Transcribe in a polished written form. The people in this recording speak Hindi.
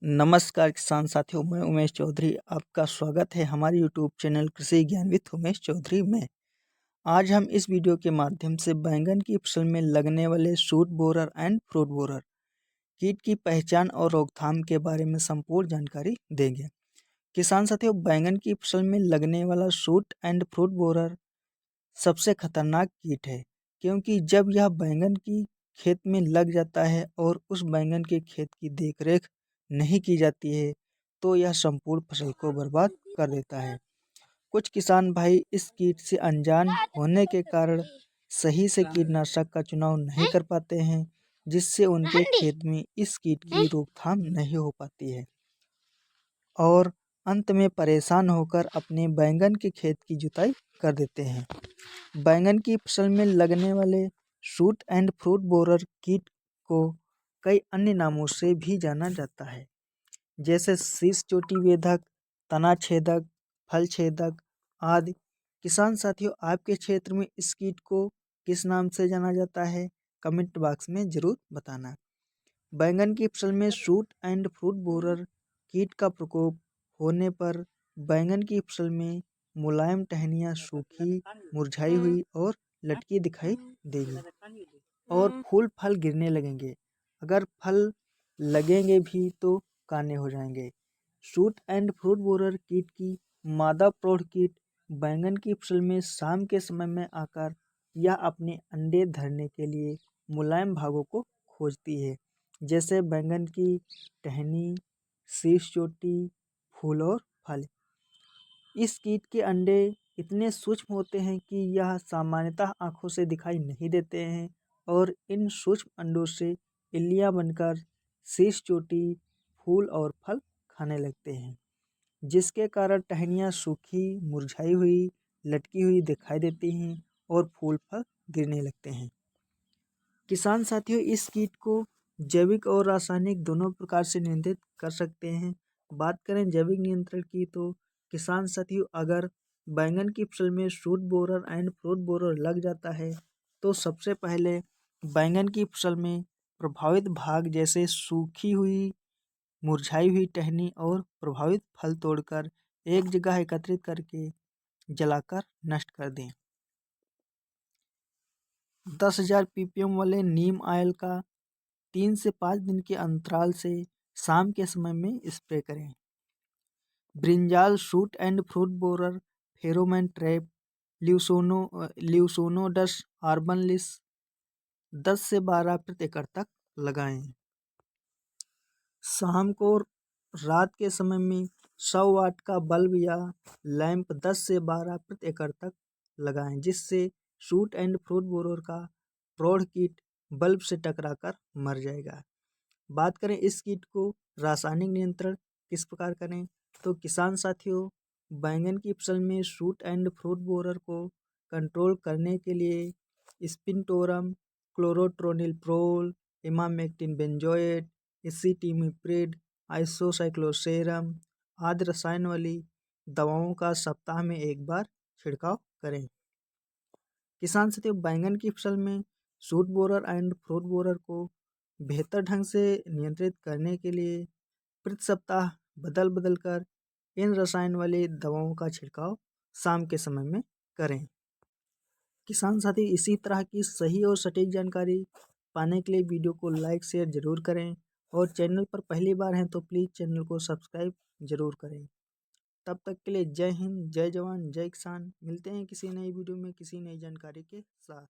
नमस्कार किसान साथियों, मैं उमेश चौधरी। आपका स्वागत है हमारे यूट्यूब चैनल कृषि ज्ञान विद उमेश चौधरी में। आज हम इस वीडियो के माध्यम से बैंगन की फसल में लगने वाले shoot borer and fruit borer कीट की पहचान और रोकथाम के बारे में संपूर्ण जानकारी देंगे। किसान साथियों, बैंगन की फसल में लगने वाला शूट एंड फ्रूट बोरर सबसे खतरनाक कीट है, क्योंकि जब यह बैंगन की खेत में लग जाता है और उस बैंगन के खेत की देखरेख नहीं की जाती है तो यह संपूर्ण फसल को बर्बाद कर देता है। कुछ किसान भाई इस कीट से अनजान होने के कारण सही से कीटनाशक का चुनाव नहीं कर पाते हैं, जिससे उनके खेत में इस कीट की रोकथाम नहीं हो पाती है और अंत में परेशान होकर अपने बैंगन के खेत की जुताई कर देते हैं। बैंगन की फसल में लगने वाले शूट एंड फ्रूट बोरर कीट को कई अन्य नामों से भी जाना जाता है, जैसे शीष चोटी वेधक, तना छेदक, फल छेदक आदि। किसान साथियों, आपके क्षेत्र में इस कीट को किस नाम से जाना जाता है, कमेंट बॉक्स में जरूर बताना। बैंगन की फसल में शूट एंड फ्रूट बोरर कीट का प्रकोप होने पर बैंगन की फसल में मुलायम टहनियाँ सूखी, मुरझाई हुई और लटकी दिखाई देगी और फूल फल गिरने लगेंगे। अगर फल लगेंगे भी तो काने हो जाएंगे। शूट एंड फ्रूट बोरर कीट की मादा प्रौढ़ कीट बैंगन की फसल में शाम के समय में आकर यह अपने अंडे धरने के लिए मुलायम भागों को खोजती है, जैसे बैंगन की टहनी, शीष चोटी, फूल और फल। इस कीट के अंडे इतने सूक्ष्म होते हैं कि यह सामान्यतः आंखों से दिखाई नहीं देते हैं और इन सूक्ष्म अंडों से इल्लियां बनकर शीष चोटी, फूल और फल खाने लगते हैं, जिसके कारण टहनियाँ सूखी, मुरझाई हुई, लटकी हुई दिखाई देती हैं और फूल फल गिरने लगते हैं। किसान साथियों, इस कीट को जैविक और रासायनिक दोनों प्रकार से नियंत्रित कर सकते हैं। बात करें जैविक नियंत्रण की तो किसान साथियों, अगर बैंगन की फसल में shoot borer and fruit borer लग जाता है तो सबसे पहले बैंगन की फसल में प्रभावित भाग जैसे सूखी हुई, मुरझाई हुई टहनी और प्रभावित फल तोड़कर एक जगह एकत्रित करके जलाकर नष्ट कर दें। 10,000 ppm वाले नीम ऑयल का 3 से 5 दिन के अंतराल से शाम के समय में स्प्रे करें। Brinjal shoot and fruit borer pheromone trap Leucinodes orbonalis 10 से 12 प्रति एकड़ तक लगाएं। शाम को रात के समय में 100 वाट का बल्ब या लैंप 10 से 12 प्रति एकड़ तक लगाएं, जिससे शूट एंड फ्रूट बोरर का प्रौढ़ कीट बल्ब से टकराकर मर जाएगा। बात करें इस कीट को रासायनिक नियंत्रण किस प्रकार करें तो किसान साथियों, बैंगन की फसल में शूट एंड फ्रूट बोरर को कंट्रोल करने के लिए स्पिनटोरम, क्लोरोट्रोनिलप्रोल, इमामेक्टिन बेंजोएट, एसिटिमिप्रिड, आइसोसाइक्लोसेरम आदि रसायन वाली दवाओं का सप्ताह में एक बार छिड़काव करें। किसान साथियों, बैंगन की फसल में shoot borer and fruit borer को बेहतर ढंग से नियंत्रित करने के लिए प्रति सप्ताह बदल बदल कर इन रसायन वाली दवाओं का छिड़काव शाम के समय में करें। किसान साथी, इसी तरह की सही और सटीक जानकारी पाने के लिए वीडियो को लाइक शेयर जरूर करें और चैनल पर पहली बार हैं तो प्लीज़ चैनल को सब्सक्राइब जरूर करें। तब तक के लिए जय हिंद, जय जवान, जय किसान। मिलते हैं किसी नई वीडियो में किसी नई जानकारी के साथ।